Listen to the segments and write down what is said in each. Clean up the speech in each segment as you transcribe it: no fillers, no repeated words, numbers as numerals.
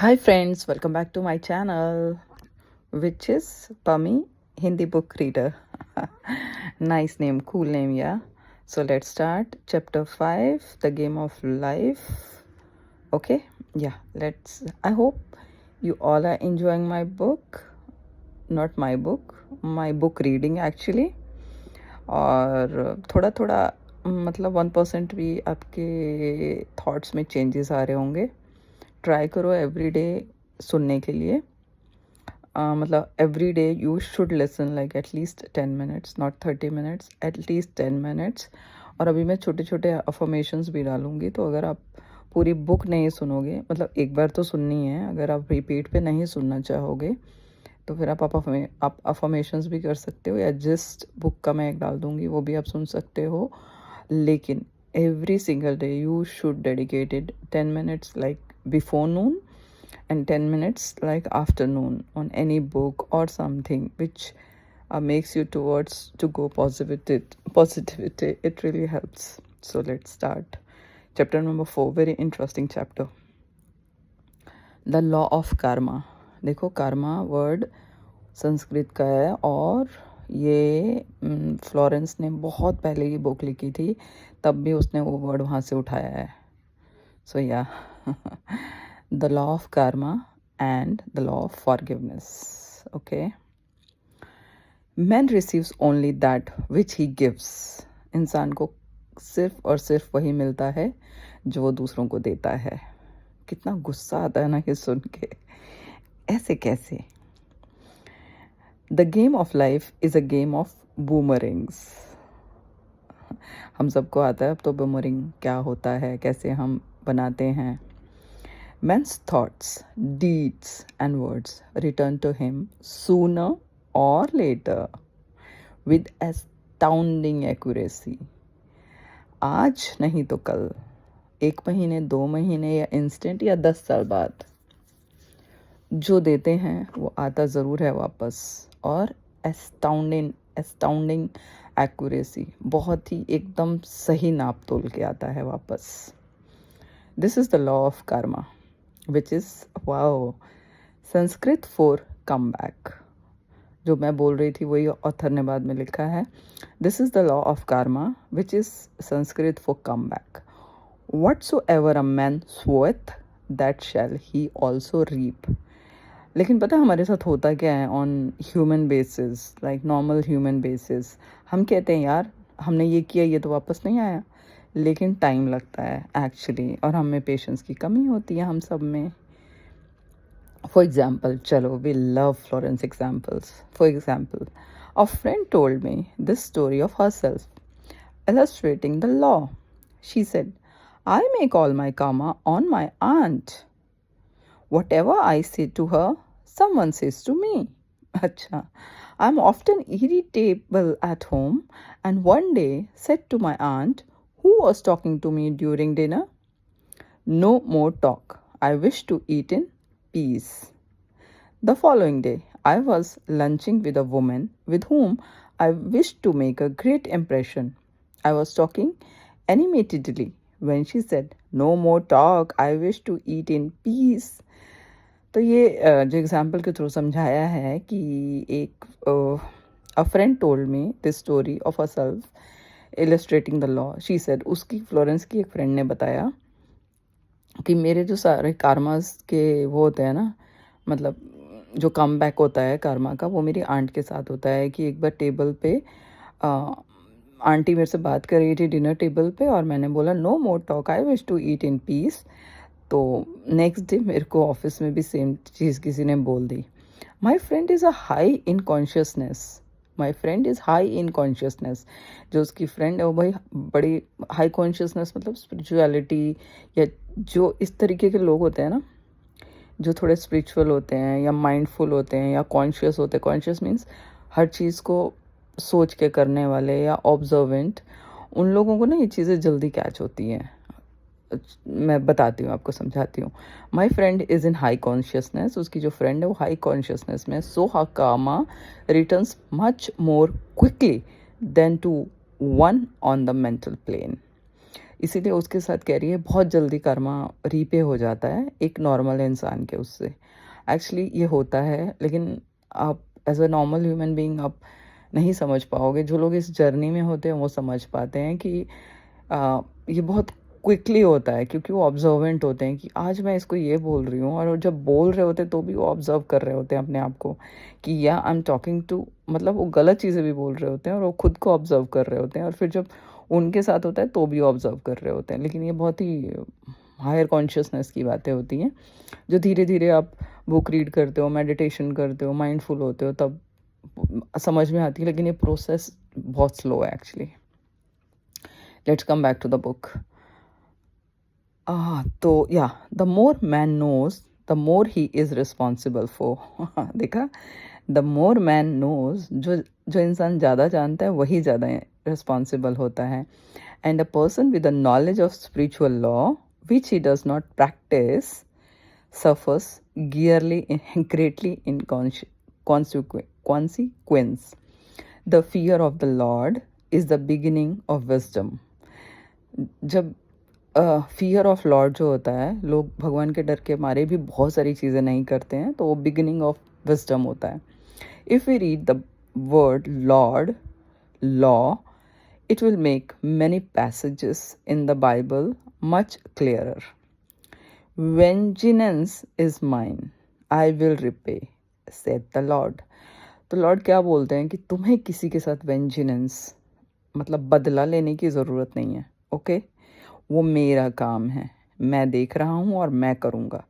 Hi friends, welcome back to my channel, which is Pami Hindi Book Reader. Nice name, cool name, yeah. So let's start chapter 5, The Game of Life. Okay, yeah, I hope you all are enjoying my book, not my book reading actually. और थोड़ा थोड़ा मतलब 1% भी आपके thoughts में changes आ रहे होंगे. Try करो एवरी डे सुनने के लिए. मतलब every day you should listen like at least 10 minutes, not 30 minutes, at least 10 minutes. और अभी मैं छोटे छोटे अफर्मेशंस भी डालूंगी, तो अगर आप पूरी बुक नहीं सुनोगे, मतलब एक बार तो सुननी है, अगर आप रिपीट पे नहीं सुनना चाहोगे तो फिर आप अफर्मेशंस भी कर सकते हो, या जिस बुक का मैं एक डाल दूंगी वो भी आप सुन सकते हो. लेकिन every single day you should dedicate it 10 minutes like before noon and 10 minutes like afternoon on any book or something which makes you towards to go positivity. It really helps. So let's start chapter number 4. Very interesting chapter, the law of karma. देखो, karma word Sanskrit का है, और ये Florence ने बहुत पहले ये book लिखी थी, तब भी उसने वो वर्ड वहाँ से उठाया है. सो या the law of karma and the law of forgiveness. Okay. Man receives only that which he gives. इंसान को सिर्फ और सिर्फ वही मिलता है जो वो दूसरों को देता है. कितना गुस्सा आता है ना ये सुन के, ऐसे कैसे. The game of life is a game of boomerangs. हम सबको आता है अब तो बूमरिंग क्या होता है, कैसे हम बनाते हैं. Man's thoughts, deeds and words return to him sooner or later with astounding accuracy. आज नहीं तो कल, 1 महीने, 2 महीने, या इंस्टेंट, या 10 साल बाद, जो देते हैं वो आता ज़रूर है वापस. और एस्टाउंडिंग एक्यूरेसी, बहुत ही एकदम सही नाप तोल के आता है वापस. This is the law of Karma, which is wow, Sanskrit for come back. जो मैं बोल रही थी वही ऑथर ने बाद में लिखा है. This is the law of Karma which is Sanskrit for come back. Whatsoever a man soweth, that shall he also reap. लेकिन पता है हमारे साथ होता क्या है on human basis, like normal human basis. हम कहते हैं यार हमने ये किया, ये तो वापस नहीं आया, लेकिन टाइम लगता है एक्चुअली, और हम में पेशेंस की कमी होती है हम सब में. फॉर एग्जाम्पल, चलो we love Florence examples. For example, a friend told me this story of herself illustrating the law. She said, I make all my karma on my aunt. Whatever I say to her, someone says to me. Acha. I'm often irritable at home, and one day said to my aunt, who was talking to me during dinner, no more talk. I wish to eat in peace. The following day, I was lunching with a woman with whom I wished to make a great impression. I was talking animatedly when she said, no more talk, I wish to eat in peace. तो ये जो example के through समझाया है कि एक अ friend told me this story of a self illustrating the law. She said, उसकी Florence की एक फ्रेंड ने बताया कि मेरे जो सारे कार्मास के वो होते हैं ना, मतलब जो कम बैक होता है कार्मा का, वो मेरी आंट के साथ होता है. कि एक बार टेबल पे आंटी मेरे से बात कर रही थी डिनर टेबल पे, और मैंने बोला no more talk, I wish to eat in peace. तो नेक्स्ट डे मेरे को ऑफिस में भी सेम चीज़ किसी ने बोल दी. My friend is a high in consciousness. My friend is high in consciousness. जो उसकी फ्रेंड है वो भाई बड़ी हाई कॉन्शियसनेस, मतलब स्पिरिचुअलिटी, या जो इस तरीके के लोग होते हैं ना, जो थोड़े स्पिरिचुअल होते हैं या माइंडफुल होते हैं या कॉन्शियस होते हैं. कॉन्शियस मीन्स हर चीज़ को सोच के करने वाले या ऑब्जर्वेंट. उन लोगों को ना ये चीज़ें जल्दी कैच होती हैं. मैं बताती हूँ, आपको समझाती हूँ. माई friend is in high consciousness. उसकी जो फ्रेंड है वो हाई कॉन्शियसनेस में. सो हर karma returns much more quickly than to one on the mental plane. इसीलिए उसके साथ कह रही है बहुत जल्दी कर्मा रीपे हो जाता है एक नॉर्मल इंसान के उससे। एक्चुअली ये होता है, लेकिन आप as a normal human being आप नहीं समझ पाओगे। जो लोग इस जर्नी में होते हैं वो समझ पाते हैं कि ये बहुत क्विकली होता है, क्योंकि वो ऑब्जर्वेंट होते हैं कि आज मैं इसको ये बोल रही हूँ, और जब बोल रहे होते हैं तो भी वो ऑब्जर्व कर रहे होते हैं अपने आप को कि या आई एम टॉकिंग टू, मतलब वो गलत चीज़ें भी बोल रहे होते हैं और वो खुद को ऑब्जर्व कर रहे होते हैं, और फिर जब उनके साथ होता है तो भी ऑब्जर्व कर रहे होते हैं। लेकिन ये बहुत ही हायर कॉन्शियसनेस की बातें होती हैं, जो धीरे धीरे आप बुक रीड करते हो, मेडिटेशन करते हो, माइंडफुल होते हो, तब समझ में आती है। लेकिन ये प्रोसेस बहुत स्लो है actually. Let's come back to the book. तो या the more man knows the more he is responsible for. देखा, द मोर मैन नोज, जो जो इंसान ज़्यादा जानता है वही ज़्यादा रिस्पॉन्सिबल होता है। And a person with the knowledge of spiritual law which he does not practice suffers greatly in consequence. The fear of the Lord is the beginning of wisdom. जब फियर ऑफ लॉर्ड जो होता है, लोग भगवान के डर के मारे भी बहुत सारी चीज़ें नहीं करते हैं, तो वो बिगिनिंग ऑफ विजडम होता है। If we read the word lord, law, it will make many passages in the Bible much clearer. Vengeance is mine, I will repay, said the Lord. तो लॉर्ड क्या बोलते हैं कि तुम्हें किसी के साथ वेंजिनेंस, मतलब बदला लेने की ज़रूरत नहीं है। ओके, वो मेरा काम है, मैं देख रहा हूँ और मैं करूँगा,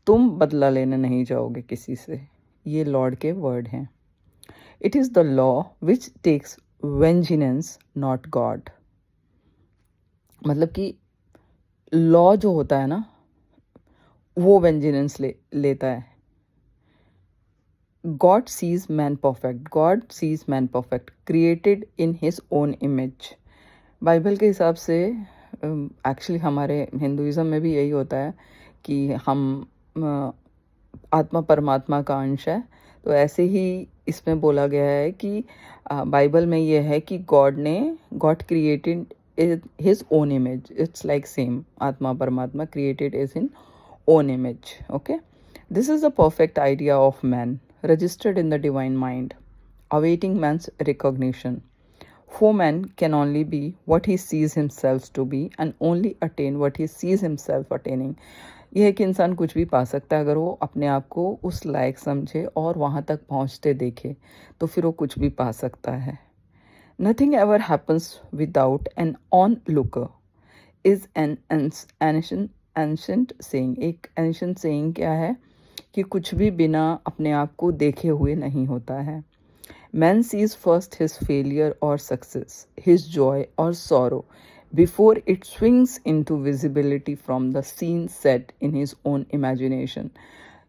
तुम बदला लेने नहीं जाओगे किसी से। ये लॉर्ड के वर्ड हैं। It is the law which takes vengeance, not God. मतलब कि लॉ जो होता है ना, वो वेंजिनेंस लेता है। God sees man perfect, God sees man perfect, created in his own image. Bible के हिसाब से एक्चुअली हमारे हिंदुइज़म में भी यही होता है कि हम आत्मा परमात्मा का अंश है। तो ऐसे ही इसमें बोला गया है कि बाइबल में ये है कि God created his own image. It's like same, आत्मा परमात्मा created is in own image. Okay, this is the perfect idea of man, registered in the divine mind, awaiting man's recognition. For man can only be what he sees himself to be and only attain what he sees himself attaining. यह है कि इंसान कुछ भी पा सकता है अगर वो अपने आप को उस लायक समझे और वहाँ तक पहुँचते देखे, तो फिर वो कुछ भी पा सकता है। Nothing ever happens without an onlooker is an ancient saying. एक ancient saying क्या है कि कुछ भी बिना अपने आप को देखे हुए नहीं होता है। Man sees first his failure or success, his joy or sorrow, before it swings into visibility from the scene set in his own imagination.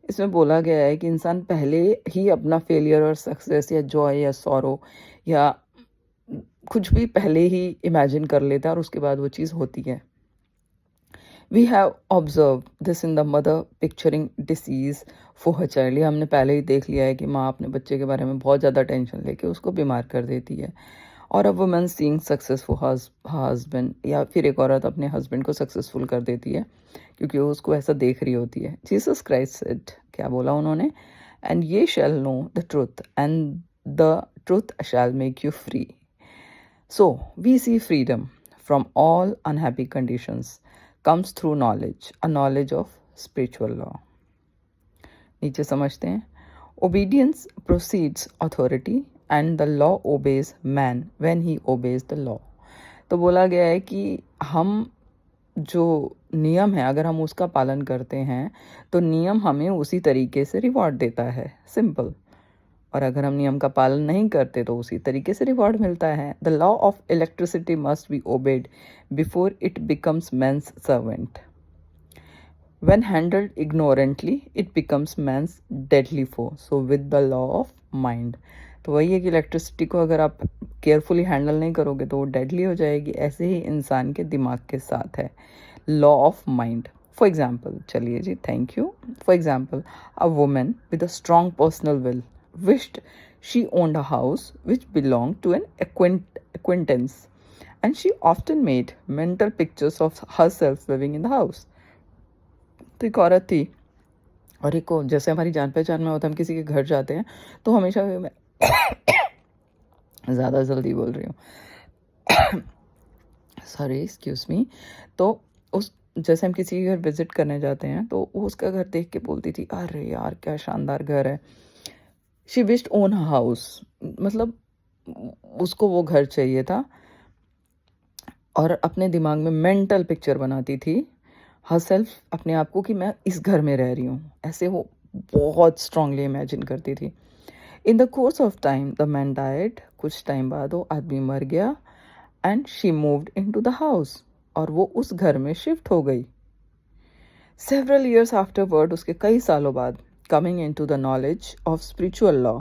इसमें बोला गया है कि इंसान पहले ही अपना फेलियर और सक्सेस या जॉय या सॉरो या कुछ भी पहले ही इमेजिन कर लेता है और उसके बाद वो चीज़ होती है। We have observed this in the mother picturing disease for her child. ये हमने पहले ही देख लिया है कि माँ अपने बच्चे के बारे में बहुत ज़्यादा टेंशन लेके उसको बीमार कर देती है। और अब वुमेन सीइंग सक्सेसफुल हस्बैंड, या फिर एक औरत अपने हस्बैंड को सक्सेसफुल कर देती है क्योंकि वो उसको ऐसा देख रही होती है। जीसस क्राइस्ट सेड, क्या बोला उन्होंने? And ye shall know the truth and the truth shall make you free. So we see freedom from all unhappy conditions comes through knowledge, a knowledge of spiritual law. नीचे समझते हैं। Obedience precedes authority and the law obeys man when he obeys the law. तो बोला गया है कि हम जो नियम है अगर हम उसका पालन करते हैं तो नियम हमें उसी तरीके से रिवॉर्ड देता है, सिंपल। और अगर हम नियम का पालन नहीं करते तो उसी तरीके से रिवॉर्ड मिलता है। The law of electricity must be obeyed before it becomes man's servant. When handled ignorantly it becomes man's deadly foe. So with the law of mind, तो वही है कि इलेक्ट्रिसिटी को अगर आप केयरफुली हैंडल नहीं करोगे तो वो डेडली हो जाएगी। ऐसे ही इंसान के दिमाग के साथ है law of mind. For example, चलिए जी, thank you. For example, a women with a strong personal will wished she owned a house which belonged to an acquaintance and she often made mental pictures of herself living in the house. तो एक औरत थी, और एक को जैसे हमारी जान पहचान में होता है, हम किसी के घर जाते हैं तो हमेशा मैं ज़्यादा जल्दी बोल रही हूँ, सॉरी एक्सक्यूज मी। तो उस जैसे हम किसी के घर विजिट करने जाते हैं तो वो उसका घर देख के बोलती थी, अरे यार क्या शानदार घर है। शी विश्ड ओन हाउस, मतलब उसको वो घर चाहिए था, और अपने दिमाग में मेंटल पिक्चर बनाती थी हरसेल्फ, अपने आप को, कि मैं इस घर में रह रही हूँ, ऐसे वो बहुत स्ट्रांगली इमेजिन करती थी। In the course of time the man died, कुछ टाइम बाद वो आदमी मर गया, and she moved into the house, और वो उस घर में शिफ्ट हो गई। सेवरल ईयर्स आफ्टरवर्ड, उसके कई सालों बाद, coming into the knowledge of spiritual law,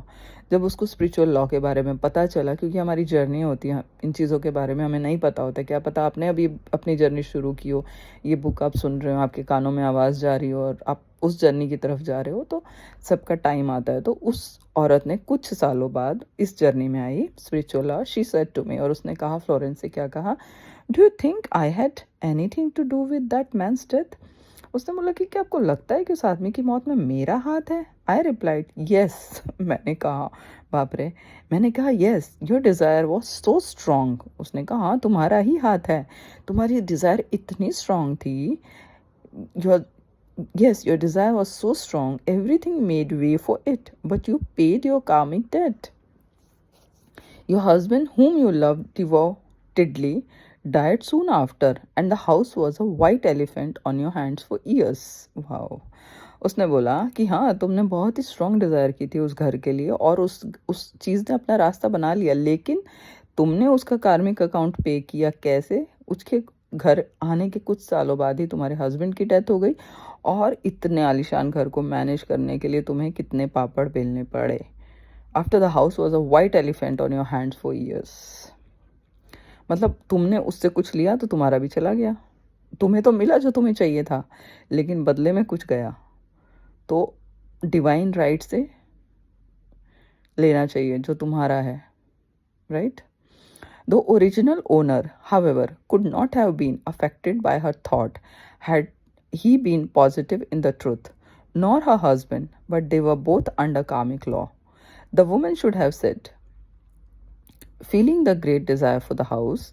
जब उसको स्पिरिचुअल लॉ के बारे में पता चला, क्योंकि हमारी जर्नी होती है, इन चीज़ों के बारे में हमें नहीं पता होता। क्या पता आपने अभी अपनी जर्नी शुरू की हो, ये बुक आप सुन रहे हो, आपके कानों में आवाज़ जा रही हो और आप उस जर्नी की तरफ जा रहे हो, तो सबका टाइम आता है। तो उस औरत ने कुछ सालों बाद इस जर्नी में I spiritual law. She said to me, और उसने कहा फ्लोरेंस से, क्या कहा, do you think I had anything to do with that man's death? उसने बोला कि क्या आपको लगता है कि उस आदमी की मौत में मेरा हाथ है? I replied yes. मैंने कहा, बाप रे, मैंने कहा yes, your desire was so strong. उसने कहा हाँ, तुम्हारा ही हाथ है, तुम्हारी डिज़ायर इतनी स्ट्रॉन्ग थी, your yes, your desire was so strong, everything made way for it, but you paid your karmic debt. Your husband, whom you loved devotedly, died soon after, and the house was a white elephant on your hands for years. Wow. उसने बोला कि हाँ, तुमने बहुत ही strong desire की थी उस घर के लिए, और उस चीज़ ने अपना रास्ता बना लिया, लेकिन तुमने उसका कार्मिक अकाउंट पे किया। कैसे? उसके घर आने के कुछ सालों बाद ही तुम्हारे हस्बैंड की डेथ हो गई, और इतने आलीशान घर को मैनेज करने के लिए तुम्हें कितने पापड़ बेलने पड़े। After the house was a white elephant on your hands for years. मतलब तुमने उससे कुछ लिया तो तुम्हारा भी चला गया, तुम्हें तो मिला जो तुम्हें चाहिए था, लेकिन बदले में कुछ गया। तो डिवाइन राइट से लेना चाहिए जो तुम्हारा है, right? The original owner, however, could not have been affected by her thought had he been positive in the truth, nor her husband, but they were both under karmic law. The woman should have said, feeling the great desire for the house,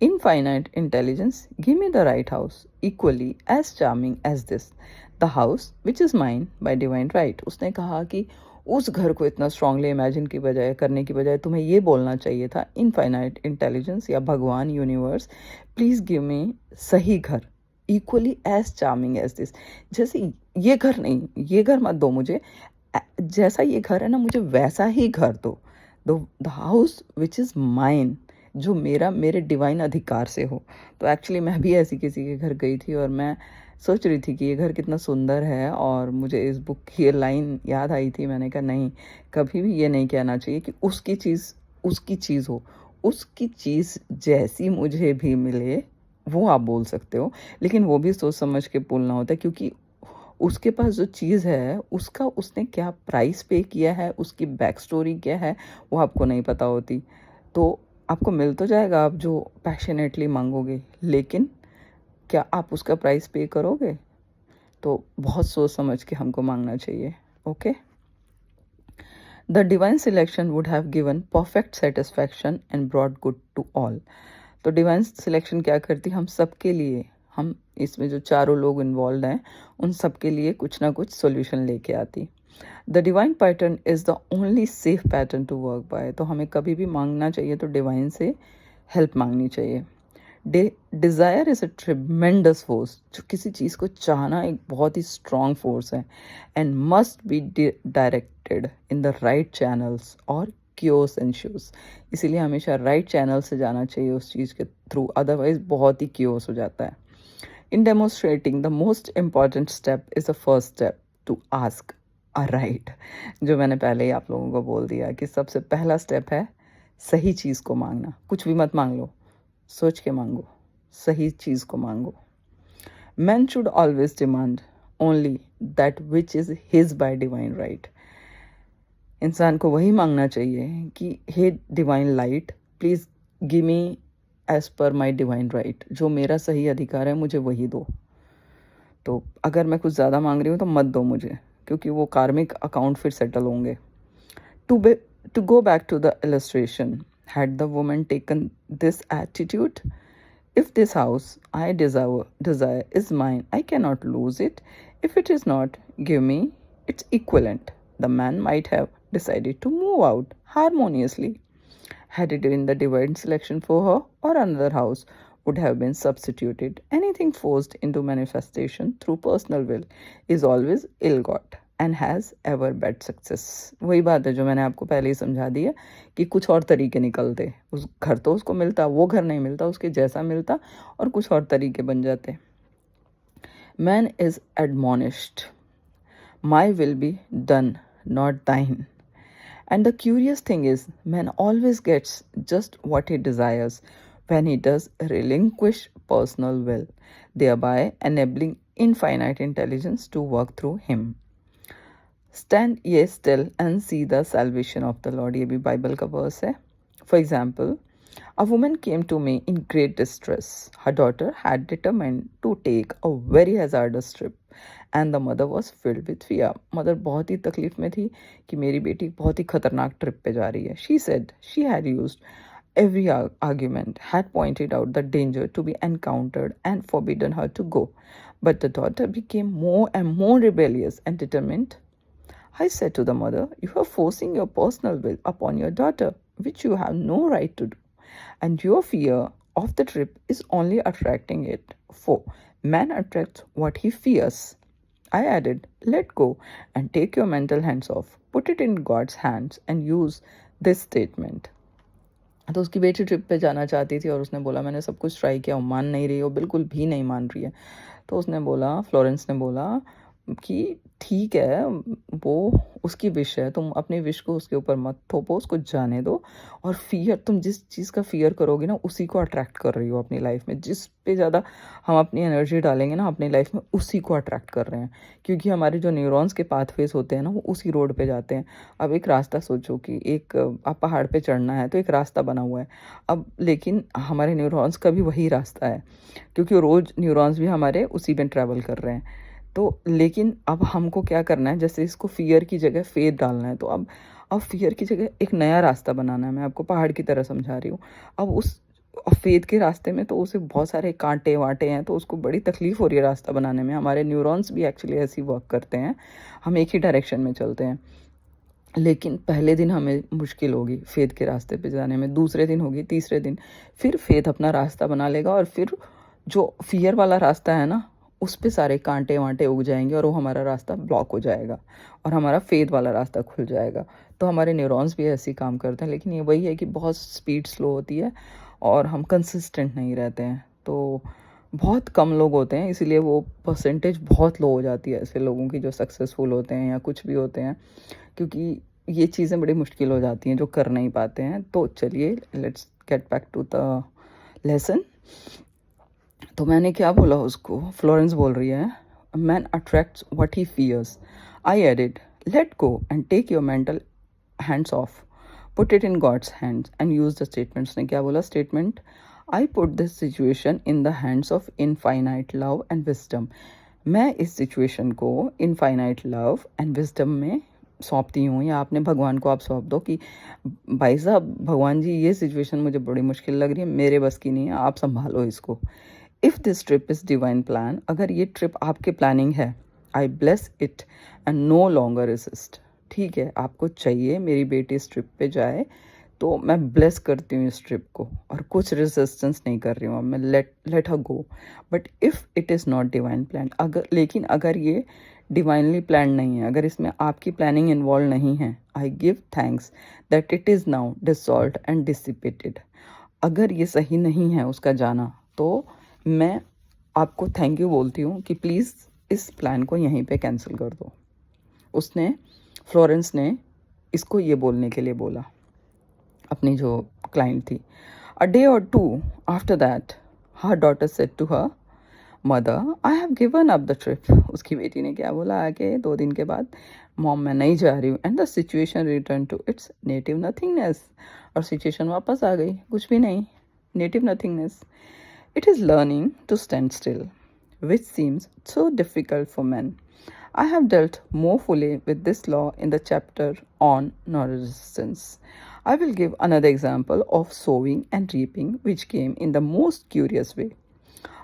infinite intelligence, give me the right house, equally as charming as this, the house which is mine by divine right. उसने कहा कि उस घर को इतना strongly imagine की बजाय करने की बजाय तुम्हें ये बोलना चाहिए था, इनफाइनाइट इंटेलिजेंस या भगवान यूनिवर्स, प्लीज़ गिव मी सही घर, equally as charming as this. जैसे ये घर नहीं, ये घर मत दो मुझे, जैसा ये घर है ना, मुझे वैसा ही घर दो, the house which is mine, जो मेरे डिवाइन अधिकार से हो। तो एक्चुअली मैं भी ऐसी किसी के घर गई थी, और मैं सोच रही थी कि ये घर कितना सुंदर है, और मुझे इस बुक की ये लाइन याद आई थी। मैंने कहा नहीं, कभी भी ये नहीं कहना चाहिए कि उसकी चीज़ हो, उसकी चीज़ जैसी मुझे भी मिले वो आप बोल सकते हो, लेकिन वो भी सोच समझ के बोलना होता है, क्योंकि उसके पास जो चीज़ है उसका उसने क्या प्राइस पे किया है, उसकी बैक स्टोरी क्या है, वो आपको नहीं पता होती। तो आपको मिल तो जाएगा आप जो पैशनेटली मांगोगे, लेकिन क्या आप उसका प्राइस पे करोगे? तो बहुत सोच समझ के हमको मांगना चाहिए। Okay, the divine selection would have given perfect satisfaction and brought good to all. तो डिवाइन सिलेक्शन क्या करती, हम सबके लिए, हम इसमें जो चारों लोग इन्वॉल्व हैं उन सब के लिए कुछ ना कुछ सोल्यूशन लेके आती। The divine pattern is the only safe pattern to work by. तो हमें कभी भी मांगना चाहिए तो डिवाइन से हेल्प मांगनी चाहिए। Desire is a tremendous force. जो किसी चीज़ को चाहना एक बहुत ही स्ट्रॉन्ग फोर्स है, and must be directed in the right channels और क्योस एंश्योर्स। इसीलिए हमेशा राइट चैनल से जाना चाहिए उस चीज़ के थ्रू, अदरवाइज बहुत ही क्योस हो जाता है। In demonstrating the most important step is the first step to ask aright. जो मैंने पहले ही आप लोगों को बोल दिया कि सबसे पहला स्टेप है सही चीज़ को मांगना। कुछ भी मत मांग लो, सोच के मांगो, सही चीज़ को मांगो। Man should always demand only that which is his by divine right. इंसान को वही मांगना चाहिए कि हे divine light, please give me as per my divine right, जो मेरा सही अधिकार है मुझे वही दो। तो अगर मैं कुछ ज़्यादा मांग रही हूँ तो मत दो मुझे, क्योंकि वो कार्मिक अकाउंट फिर सेटल होंगे। To go back to the illustration, had the woman taken this attitude, if this house I desire is mine, I cannot lose it. If it is not, give me its equivalent. The man might have decided to move out harmoniously. Had it been the divine selection for her, or another house would have been substituted. Anything forced into manifestation through personal will is always ill got and has ever bad success. वही बात है जो मैंने आपको पहले ही समझा दी है कि कुछ और तरीके निकलते, उस घर तो उसको मिलता, वो घर नहीं मिलता, उसके जैसा मिलता और कुछ और तरीके बन जाते. Man is admonished, my will be done, not thine. And the curious thing is, man always gets just what he desires when he does relinquish personal will, thereby enabling infinite intelligence to work through him. Stand ye still and see the salvation of the Lord. ये भी Bible का verse है. For example, a woman came to me in great distress. Her daughter had determined to take a very hazardous trip and the mother was filled with fear. Mother बहुत ही तकलीफ में थी कि मेरी बेटी बहुत ही खतरनाक ट्रिप पे जा रही है. She said she had used every argument, had pointed out the danger to be encountered and forbidden her to go. But the daughter became more and more rebellious and determined. I said to the mother, you are forcing your personal will upon your daughter, which you have no right to do. And your fear of the trip is only attracting it. For man attracts what he fears. I added, let go and take your mental hands off. Put it in God's hands and use this statement. तो उसकी बेटी trip पे जाना चाहती थी और उसने बोला मैंने सब कुछ ट्राई किया, मान नहीं रही हो, बिल्कुल भी नहीं मान रही है. तो उसने बोला, फ्लोरेंस ने बोला कि ठीक है, वो उसकी विश है, तुम अपनी विश को उसके ऊपर मत थोपो, उसको जाने दो. और फियर, तुम जिस चीज़ का फियर करोगे ना उसी को अट्रैक्ट कर रही हो अपनी लाइफ में. जिस पे ज़्यादा हम अपनी एनर्जी डालेंगे ना अपनी लाइफ में, उसी को अट्रैक्ट कर रहे हैं, क्योंकि हमारे जो न्यूरॉन्स के पाथवेज होते हैं ना वो उसी रोड पे जाते हैं. अब एक रास्ता सोचो कि एक आप पहाड़ पे चढ़ना है तो एक रास्ता बना हुआ है. अब लेकिन हमारे न्यूरॉन्स का भी वही रास्ता है, क्योंकि रोज़ न्यूरॉन्स भी हमारे उसी में ट्रैवल कर रहे हैं. तो लेकिन अब हमको क्या करना है, जैसे इसको फियर की जगह फेथ डालना है, तो अब फियर की जगह एक नया रास्ता बनाना है. मैं आपको पहाड़ की तरह समझा रही हूँ. अब उस फेथ के रास्ते में तो उसे बहुत सारे कांटे वाटे हैं, तो उसको बड़ी तकलीफ हो रही है रास्ता बनाने में. हमारे न्यूरॉन्स भी एक्चुअली ऐसी वर्क करते हैं, हम एक ही डायरेक्शन में चलते हैं. लेकिन पहले दिन हमें मुश्किल होगी फेथ के रास्ते पे जाने में, दूसरे दिन होगी, तीसरे दिन फिर फेथ अपना रास्ता बना लेगा और फिर जो फियर वाला रास्ता है ना उस पे सारे कांटे वांटे उग जाएंगे और वो हमारा रास्ता ब्लॉक हो जाएगा और हमारा फेथ वाला रास्ता खुल जाएगा. तो हमारे न्यूरॉन्स भी ऐसे ही काम करते हैं, लेकिन ये वही है कि बहुत स्पीड स्लो होती है और हम कंसिस्टेंट नहीं रहते हैं. तो बहुत कम लोग होते हैं, इसीलिए वो परसेंटेज बहुत लो हो जाती है ऐसे लोगों की जो सक्सेसफुल होते हैं या कुछ भी होते हैं, क्योंकि ये चीज़ें बड़ी मुश्किल हो जाती हैं जो कर नहीं पाते हैं. तो चलिए let's get back to the lesson. तो मैंने क्या बोला उसको, फ्लोरेंस बोल रही है man attracts what he fears. I added let go and take your mental hands off, put it in God's hands and use the statements. ने क्या बोला statement, I put this situation in the hands of infinite love and wisdom. मैं इस situation को infinite love and wisdom में सौंपती हूँ, या आपने भगवान को आप सौंप दो कि भाई साहब भगवान जी ये सिचुएशन मुझे बड़ी मुश्किल लग रही है, मेरे बस की नहीं है, आप संभालो इसको. If this trip is divine plan, अगर ये ट्रिप आपके प्लानिंग है, I bless it and no longer resist. ठीक है, आपको चाहिए मेरी बेटी इस ट्रिप पे जाए, तो मैं ब्लेस करती हूँ इस ट्रिप को और कुछ रेजिस्टेंस नहीं कर रही हूँ. मैं let her go. But if it is not divine plan, अगर ये डिवाइनली प्लान नहीं है, अगर इसमें आपकी प्लानिंग इन्वॉल्व नहीं है, I give thanks that it is now dissolved and dissipated. अगर ये सही नहीं है उसका जाना, तो मैं आपको थैंक यू बोलती हूँ कि प्लीज़ इस प्लान को यहीं पे कैंसिल कर दो. उसने, फ्लोरेंस ने इसको ये बोलने के लिए बोला अपनी जो क्लाइंट थी. A day or two after that her daughter said to her mother I have given up the trip. उसकी बेटी ने क्या बोला आगे 2 दिन के बाद, मॉम मैं नहीं जा रही हूँ. And the situation return to its native nothingness. और सिचुएशन वापस आ गई, कुछ भी नहीं. native nothingness. It is learning to stand still, which seems so difficult for men. I have dealt more fully with this law in the chapter on non-resistance. I will give another example of sowing and reaping, which came in the most curious way.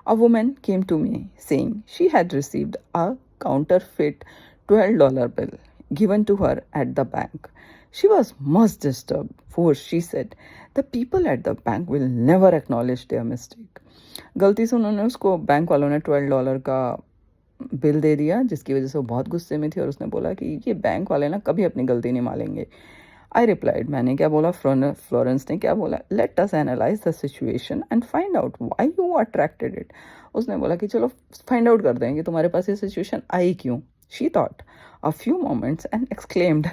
A woman came to me saying she had received a counterfeit $12 bill given to her at the bank. She was much disturbed, for she said, the people at the bank will never acknowledge their mistake. गलती से उन्होंने उसको bank वालों ने $12 का bill दे दिया, जिसकी वजह से वो बहुत गुस्से में थी और उसने बोला कि ये बैंक वाले ना कभी अपनी गलती नहीं मानेंगे. आई रिप्लाइड, मैंने क्या बोला, फ्लोरेंस ने क्या बोला, let us analyse the situation and find out why you attracted it. उसने बोला कि चलो फाइंड आउट करते हैं कि तुम्हारे पास ये सिचुएशन आई क्यों. She thought a few moments and exclaimed.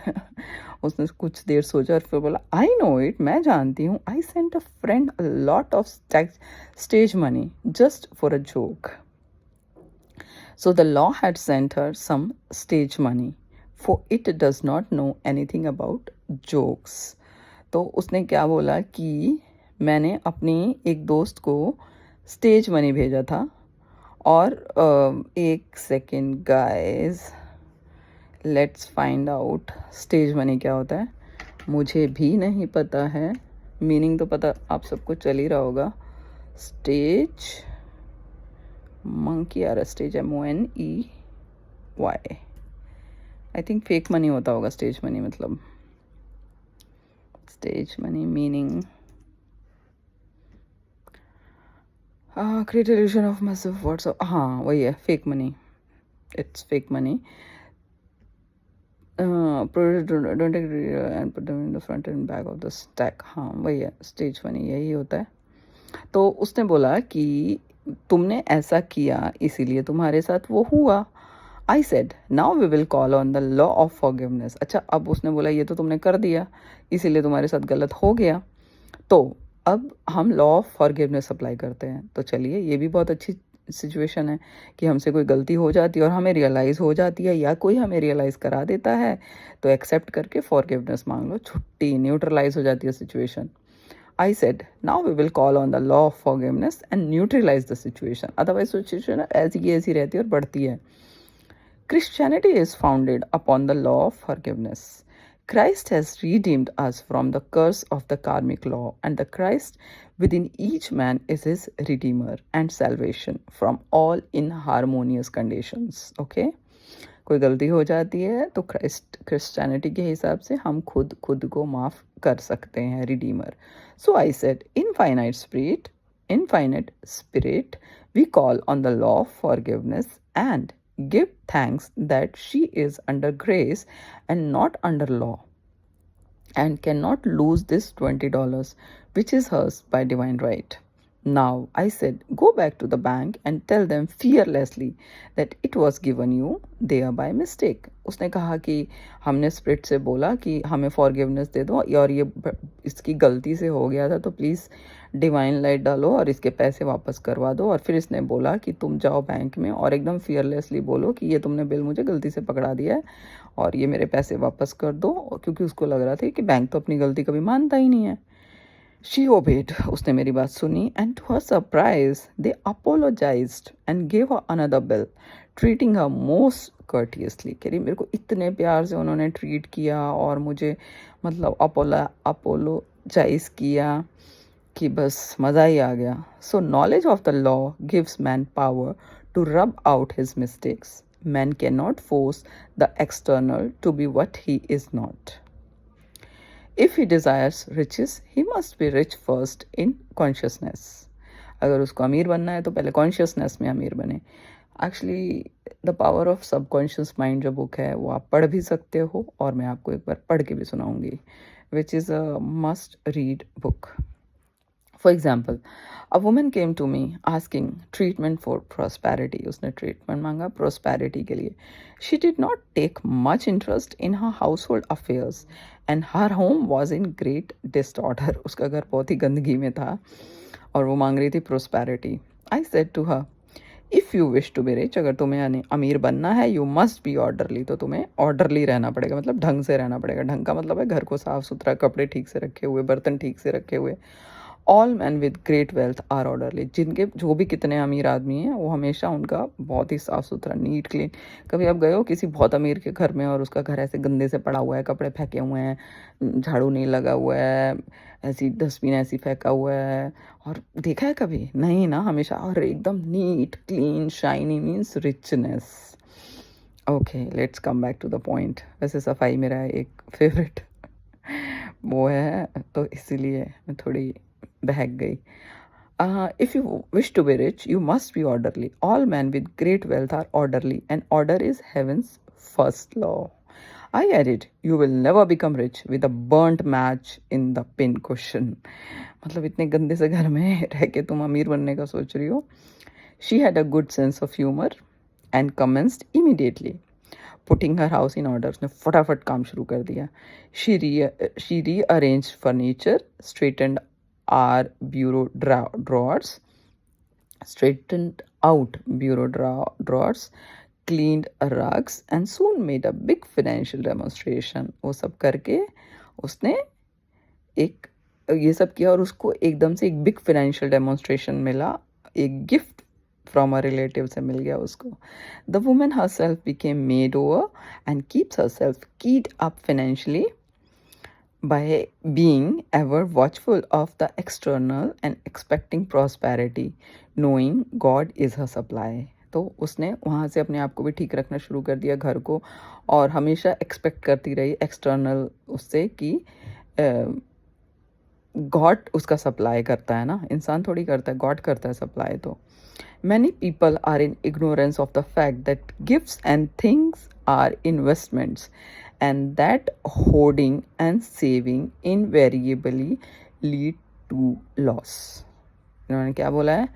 उसने कुछ देर सोचा और फिर बोला, आई नो इट, मैं जानती हूँ. I sent a friend a lot of stage money just for a joke. So the law had sent her some stage money, for it does not know anything about jokes. तो उसने क्या बोला कि मैंने अपनी एक दोस्त को स्टेज मनी भेजा था. और एक second guys, let's find out stage money क्या होता है. मुझे भी नहीं पता है, मीनिंग तो पता आप सबको चल ही रहा होगा. Stage monkey are stage MONEY. I think fake money होता होगा स्टेज मनी, मतलब stage money meaning create illusion of massive words. हाँ वही है, fake money. It's fake money. Don't and put them in the front and back of the stack. हाँ वही है, stage money यही होता है. तो उसने बोला कि तुमने ऐसा किया इसीलिए तुम्हारे साथ वो हुआ. I said now we will call on the law of forgiveness. अच्छा, अब उसने बोला ये तो तुमने कर दिया इसीलिए तुम्हारे साथ गलत हो गया, तो अब हम लॉ ऑफ फॉरगिवनेस अप्लाई करते हैं. तो चलिए, ये भी बहुत अच्छी सिचुएशन है कि हमसे कोई गलती हो जाती है और हमें रियलाइज़ हो जाती है या कोई हमें रियलाइज़ करा देता है, तो एक्सेप्ट करके फॉरगिवनेस मांग लो. छुट्टी, न्यूट्रलाइज हो जाती है situation. I said, now we will call on the law of forgiveness and neutralize the situation. Otherwise, situation ऐसी रहती है और बढ़ती है. Christianity is founded upon the law of forgiveness. Christ has redeemed us from the curse of the karmic law, and the Christ within each man is his redeemer and salvation from all inharmonious conditions. Okay? कोई गलती हो जाती है तो Christianity के हिसाब से हम खुद को माफ़ कर सकते हैं, redeemer. So I said, infinite spirit we call on the law of forgiveness and give thanks that she is under grace and not under law and cannot lose this $20 which is hers by divine right. Now I said, go back to the bank and tell them fearlessly that it was given you there by mistake. उसने कहा कि हमने spirit से बोला कि हमें forgiveness दे दो और ये इसकी गलती से हो गया था, तो प्लीज़ डिवाइन लाइट डालो और इसके पैसे वापस करवा दो. और फिर इसने बोला कि तुम जाओ बैंक में और एकदम फियरलेसली बोलो कि ये तुमने बिल मुझे गलती से पकड़ा दिया है और ये मेरे पैसे वापस कर दो, क्योंकि उसको लग रहा था कि बैंक तो अपनी गलती कभी मानता ही नहीं है. शी ओबेड, उसने मेरी बात सुनी, and to her surprise they apologized and gave her another bill, treating her most courteously. कह रही मेरे को इतने प्यार से उन्होंने ट्रीट किया और मुझे मतलब अपोलोजाइज किया कि बस मज़ा ही आ गया. So knowledge of the law gives man power to rub out his mistakes. Man cannot force the external to be what he is not. If he desires riches, he must be rich first in consciousness. अगर उसको अमीर बनना है तो पहले consciousness में अमीर बने. Actually the power of subconscious mind जो बुक है वो आप पढ़ भी सकते हो और मैं आपको एक बार पढ़ के भी सुनाऊंगी, which is a must read book. For example, a woman came to me asking treatment for prosperity. उसने treatment मांगा prosperity के लिए. She did not take much interest in her household affairs and her home was in great disorder. उसका घर बहुत ही गंदगी में था और वो मांग रही थी prosperity. I said to her, if you wish to be rich, अगर तुम्हें अमीर बनना है, you must be orderly. तो तुम्हें orderly रहना पड़ेगा, मतलब ढंग से रहना पड़ेगा. ढंग का मतलब है घर को साफ सुथरा, कपड़े ठीक से रखे हुए, बर्तन ठीक से रखे हुए all man with great wealth are orderly, जिनके जो भी कितने अमीर आदमी हैं वो हमेशा उनका बहुत ही साफ़ सुथरा, नीट क्लीन। कभी आप गए हो किसी बहुत अमीर के घर में और उसका घर ऐसे गंदे से पड़ा हुआ है, कपड़े फेंके हुए हैं, झाड़ू नहीं लगा हुआ है, ऐसी डस्टबिन ऐसी फेंका हुआ है, और देखा है कभी? नहीं ना, हमेशा और एकदम neat clean shiny means richness. Okay, let's come back to the point. वैसे सफाई मेरा एक फेवरेट वो है, तो इसीलिए मैं थोड़ी बहक गई। If you wish to be rich, you must be orderly. All men with great wealth are orderly, and order is heaven's first law. I added, you will never become rich with a burnt match in the pin cushion. मतलब इतने गंदे से घर में रह के तुम अमीर बनने का सोच रही हो। She had a good sense of humor and commenced immediately. Putting her house in order, उसने फटाफट काम शुरू कर दिया। She rearranged furniture, straightened our bureau drawers, straightened out bureau drawers, cleaned rugs, and soon made a big financial demonstration. वो सब करके उसने एक ये सब किया और उसको एकदम से एक बिग फाइनेंशियल डेमोन्स्ट्रेशन मिला, एक गिफ्ट फ्रॉम अ रिलेटिव से मिल गया उसको। The women herself became made over and keeps herself keyed up financially by being ever watchful of the external and expecting prosperity, knowing God is her supply. तो उसने वहाँ से अपने आप को भी ठीक रखना शुरू कर दिया, घर को, और हमेशा एक्सपेक्ट करती रही एक्सटर्नल उससे कि गॉड उसका सप्लाई करता है ना, इंसान थोड़ी करता है, गॉड करता है सप्लाई। तो many people are in ignorance of the fact that gifts and things are investments, and that hoarding and saving invariably lead to loss. इन्होंने क्या बोला है?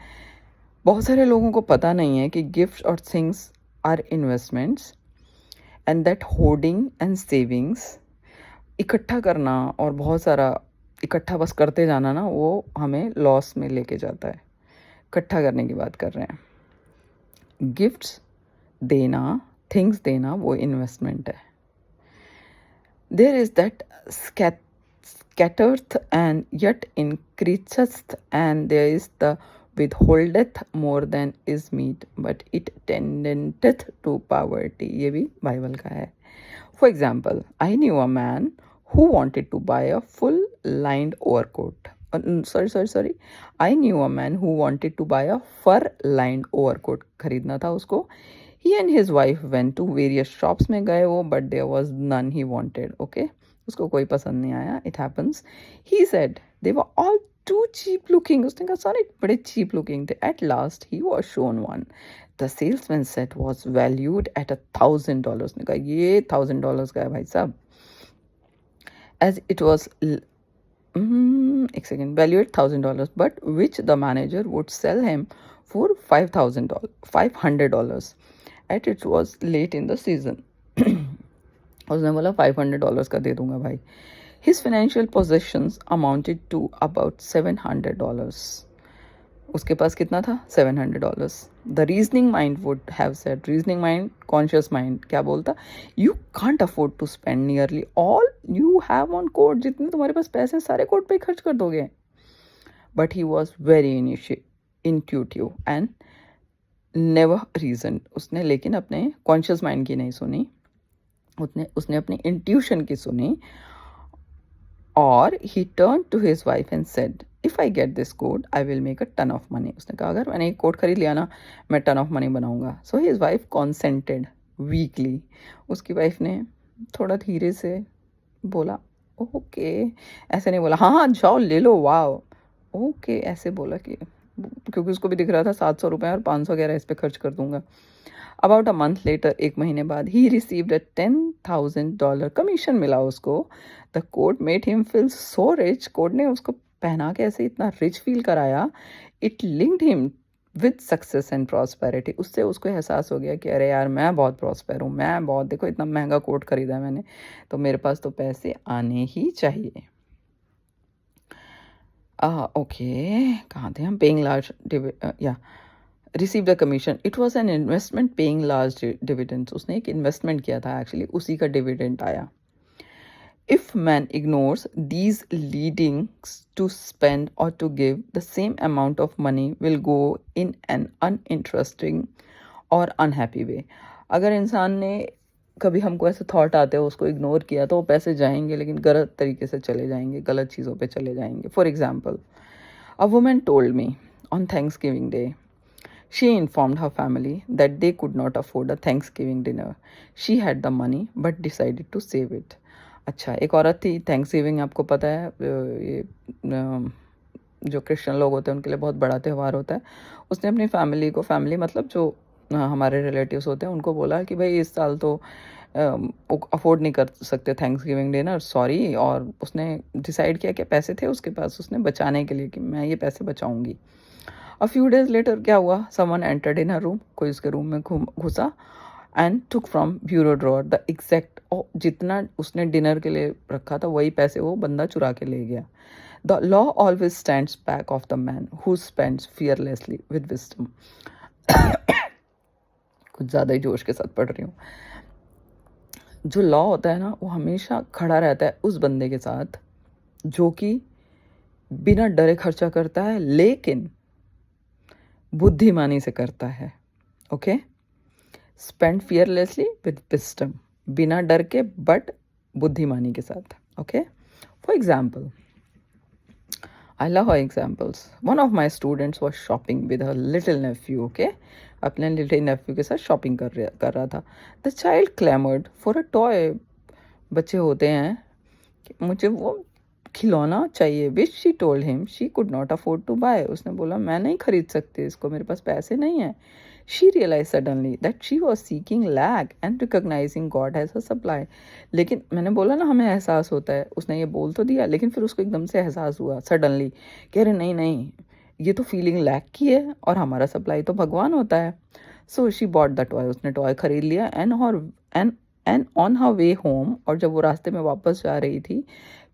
बहुत सारे लोगों को पता नहीं है कि गिफ्ट्स और things are investments, and that hoarding and savings, इकट्ठा करना और बहुत सारा इकट्ठा बस करते जाना ना, वो हमें लॉस में लेके जाता है। इकट्ठा करने की बात कर रहे हैं। गिफ्ट्स देना, थिंग्स देना, वो इन्वेस्टमेंट है। There is that scattereth and yet increaseth, and there is the withholdeth more than is meet, but it tendeth to poverty. ये भी बाइबल का है। For example, I knew a man who wanted to buy a full lined overcoat. Sorry. I knew a man who wanted to buy a fur lined overcoat. खरीदना था उसको। He and his wife went to various shops में गए वो, but there was none he wanted. Okay, उसको कोई पसंद नहीं आया. It happens. He said they were all too cheap looking. उसने कहा सारे बड़े cheap looking थे. At last he was shown one. The salesman said was valued at $1,000. उसने कहा ये $1,000 का है भाई साहब. As it was valued $1,000, but which the manager would sell him for $500. At it was late in the season. उसने बोला $500 का दे दूंगा भाई. His financial possessions amounted to about $700. उसके पास कितना था? $700. The reasoning mind would have said, reasoning mind, conscious mind क्या बोलता? You can't afford to spend nearly all you have on coat. जितने तुम्हारे पास पैसे सारे कोट पे खर्च कर दोगे. But he was very intuitive and never reasoned. उसने लेकिन अपने conscious mind की नहीं सुनी, उसने अपनी intuition की सुनी, और he turned to his wife and said, if I get this coat, I will make a ton of money. उसने कहा अगर मैंने एक कोट खरीद लिया ना, मैं ton of money बनाऊंगा. So his wife consented weakly. उसकी वाइफ ने थोड़ा धीरे से बोला ओके, ऐसे नहीं बोला हाँ जाओ ले लो वाओ, ओके ऐसे बोला कि क्योंकि उसको भी दिख रहा था 700 रुपये और 511 इस पे खर्च कर दूंगा. About a month later, एक महीने बाद, he received a $10,000 कमीशन मिला उसको. The coat made him feel so rich. Coat ने उसको पहना के ऐसे इतना रिच फील कराया. It linked him with success and prosperity. उससे उसको एहसास हो गया कि अरे यार मैं बहुत प्रॉस्पर हूँ, मैं बहुत, देखो इतना महंगा कोट खरीदा है मैंने, तो मेरे पास तो पैसे आने ही चाहिए. ओके, कहाँ थे हम? Paying large received a commission. It was an investment paying large dividends. उसने एक इन्वेस्टमेंट किया था एक्चुअली, उसी का डिविडेंड आया. If man ignores these leadings to spend or to give, the same amount of money will go in an uninteresting और unhappy वे. अगर इंसान ने कभी हमको ऐसे थॉट आते हैं उसको इग्नोर किया तो वो पैसे जाएंगे लेकिन गलत तरीके से चले जाएंगे, गलत चीज़ों पे चले जाएंगे. For example, a woman told me on Thanksgiving day. She informed her family that they could not afford a Thanksgiving dinner. She had the money but decided to save it. अच्छा, एक औरत थी. थैंक्सगिविंग आपको पता है ये जो Christian लोग होते हैं उनके लिए बहुत बड़ा त्यौहार होता है. उसने अपनी फैमिली मतलब जो हमारे रिलेटिव्स होते हैं उनको बोला कि भाई इस साल तो अफोर्ड नहीं कर सकते थैंक्सगिविंग डिनर, सॉरी. और उसने डिसाइड किया कि पैसे थे उसके पास उसने बचाने के लिए कि मैं ये पैसे बचाऊंगी. A few days later क्या हुआ? Someone entered in her room. कोई उसके रूम में घुसा and took from bureau drawer the exact जितना उसने डिनर के लिए रखा था वही पैसे वो बंदा चुरा के ले गया. The law always stands back of the man who spends fearlessly with wisdom. कुछ ज़्यादा ही जोश के साथ पढ़ रही हूँ. जो लॉ होता है ना वो हमेशा खड़ा रहता है उस बंदे के साथ जो कि बिना डरे खर्चा करता है लेकिन बुद्धिमानी से करता है. Okay, spend fearlessly with wisdom, बिना डर के बट बुद्धिमानी के साथ. Okay, for example, I love her examples. One of my students was shopping with her little nephew. Okay, अपने लिटिल नेफ्यू के साथ शॉपिंग कर रहा था. The child clamoured for a toy. बच्चे होते हैं कि मुझे वो खिलौना चाहिए. Which she told him she could not afford to buy. उसने बोला मैं नहीं खरीद सकती इसको, मेरे पास पैसे नहीं है. She realize suddenly that she was seeking lack and recognizing God has a supply. लेकिन मैंने बोला ना हमें एहसास होता है. उसने ये बोल तो दिया लेकिन फिर उसको एकदम से एहसास हुआ सडनली कि अरे नहीं नहीं, ये तो फीलिंग लैक की है और हमारा सप्लाई तो भगवान होता है. So she bought the toy. उसने टॉय खरीद लिया and on her way home, और जब वो रास्ते में वापस जा रही थी,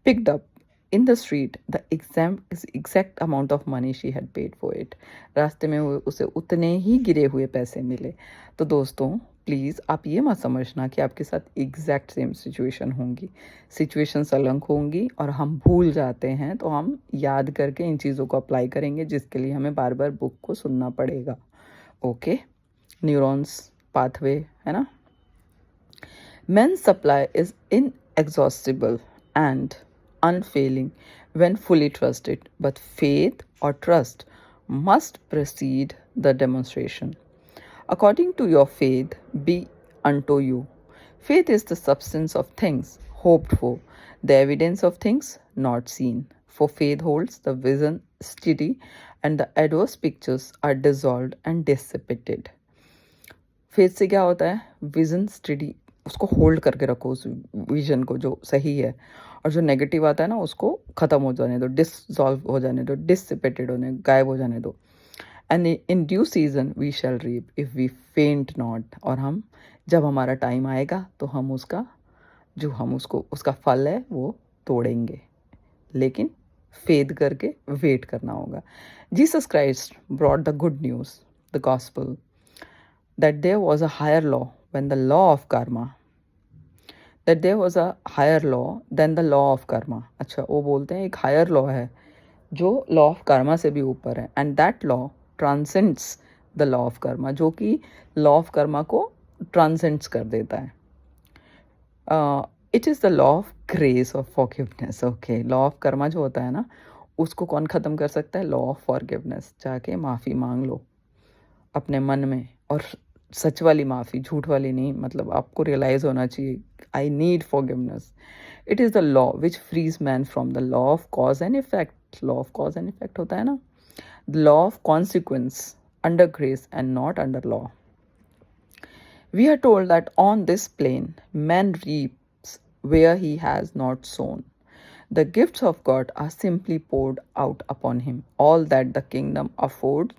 picked up in the street the exact amount of money she had paid for it. रास्ते में उसे उतने ही गिरे हुए पैसे मिले. तो दोस्तों प्लीज़ आप ये मत समझना कि आपके साथ एग्जैक्ट सेम सिचुएशन होंगी. सिचुएशंस अलग होंगी और हम भूल जाते हैं तो हम याद करके इन चीज़ों को अप्लाई करेंगे जिसके लिए हमें बार बार बुक को सुनना पड़ेगा. ओके, न्यूरॉन्स पाथवे है ना. Men's supply is inexhaustible and unfailing when fully trusted, but faith or trust must precede the demonstration. According to your faith, be unto you. Faith is the substance of things hoped for, the evidence of things not seen. For faith holds the vision steady, and the adverse pictures are dissolved and dissipated. Faith से क्या होता है? Vision study, उसको hold करके रखो उस vision को जो सही है, और जो नेगेटिव आता है ना उसको ख़त्म हो जाने दो, डिसॉल्व हो जाने दो, डिसिपेटेड होने, गायब हो जाने दो. And in due season we shall reap if we faint not. और हम जब हमारा टाइम आएगा तो हम उसका फल है वो तोड़ेंगे, लेकिन फेद करके वेट करना होगा. Jesus Christ brought the good news, the gospel, that there was a higher law when the law of karma that there was a higher law than the law of karma. अच्छा, वो बोलते हैं एक higher law है जो law of Karma से भी ऊपर है, and that law transcends the law of Karma, जो कि लॉ ऑफ कर्मा को ट्रांसेंड्स कर देता है. It is the law of grace of forgiveness. Okay, law of Karma जो होता है ना उसको कौन ख़त्म कर सकता है? Law of forgiveness. जाके माफ़ी मांग लो अपने मन में, और सच वाली माफ़ी, झूठ वाली नहीं. मतलब आपको रियलाइज़ होना चाहिए I need forgiveness. It is the law which frees man from the law of cause and effect. Law of cause and effect होता है ना, the law of consequence under grace and not under law. We are told that on this plane man reaps where he has not sown. The gifts of God are simply poured out upon him. All that the kingdom affords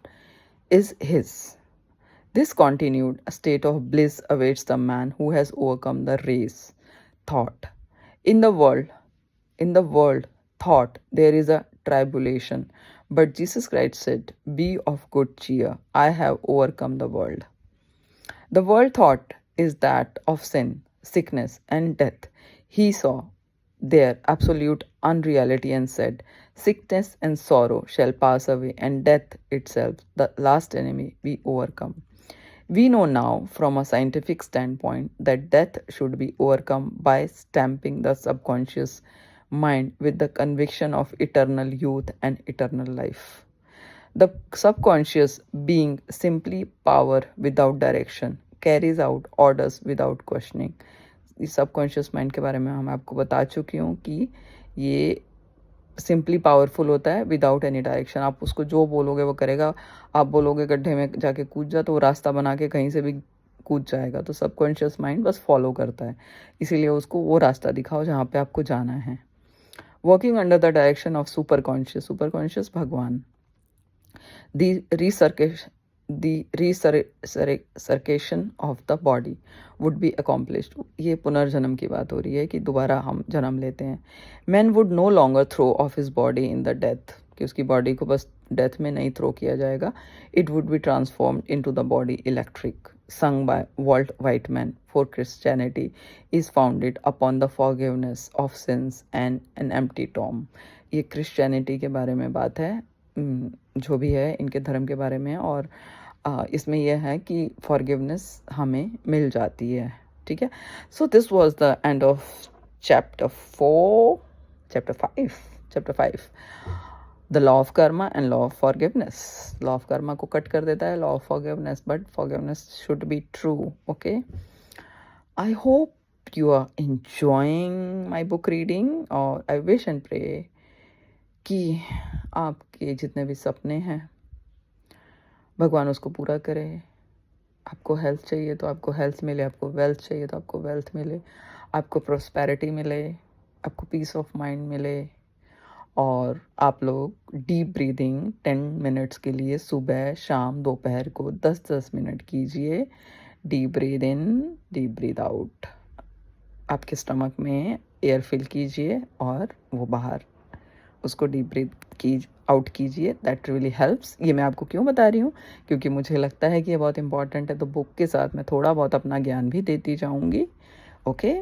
is his. This continued state of bliss awaits the man who has overcome the race. Thought. In the world, thought, there is a tribulation. But Jesus Christ said, be of good cheer. I have overcome the world. The world thought is that of sin, sickness, and death. He saw their absolute unreality and said, "Sickness and sorrow shall pass away, and death itself, the last enemy, we overcome." We know now, from a scientific standpoint, that death should be overcome by stamping the subconscious mind with the conviction of eternal youth and eternal life. The subconscious, being simply power without direction, carries out orders without questioning. इस subconscious mind के बारे में हम आपको बता चुकी हूँ कि ये सिंपली पावरफुल होता है विदाउट एनी डायरेक्शन. आप उसको जो बोलोगे वो करेगा. आप बोलोगे गड्ढे में जाके कूद जा, तो वो रास्ता बना के कहीं से भी कूद जाएगा. तो सबकॉन्शियस माइंड बस फॉलो करता है, इसीलिए उसको वो रास्ता दिखाओ जहाँ पे आपको जाना है. Working under the direction of super conscious भगवान, the resurrection of the body would be accomplished. ये पुनर्जन्म की बात हो रही है कि दोबारा हम जन्म लेते हैं. Men would no longer throw off his body in the death, कि उसकी बॉडी को बस डेथ में नहीं थ्रो किया जाएगा. It would be transformed into the body electric, sung by Walt Whitman. For Christianity is founded upon the forgiveness of sins and an empty tomb. ये Christianity के बारे में बात है, जो भी है इनके धर्म के बारे में. और इसमें यह है कि फॉरगिवनेस हमें मिल जाती है. ठीक है. So this was the end of chapter 5, the law of karma and law of forgiveness. Law of karma को कट कर देता है, law of forgiveness, but forgiveness should be true. Okay, I hope you are enjoying my book reading, और I wish and pray कि आपके जितने भी सपने हैं भगवान उसको पूरा करे. आपको हेल्थ चाहिए तो आपको हेल्थ मिले, आपको वेल्थ चाहिए तो आपको वेल्थ मिले, आपको प्रोस्पेरिटी मिले, आपको पीस ऑफ माइंड मिले. और आप लोग डीप ब्रीदिंग 10 मिनट्स के लिए सुबह शाम दोपहर को 10-10 मिनट कीजिए. Deep breathe in, deep breathe out. आपके स्टमक में एयर फिल कीजिए और वो बाहर उसको डीप ब्रीथ आउट कीजिए. That really helps. ये मैं आपको क्यों बता रही हूँ, क्योंकि मुझे लगता है कि ये बहुत इंपॉर्टेंट है. तो बुक के साथ मैं थोड़ा बहुत अपना ज्ञान भी देती जाऊँगी. Okay,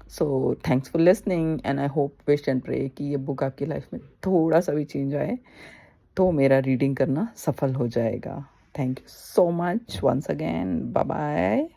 so thanks for listening and I hope, wish and pray कि ये बुक आपकी लाइफ में थोड़ा सा भी चेंज आए तो मेरा रीडिंग करना सफल हो जाएगा. Thank you so much once again. Bye bye.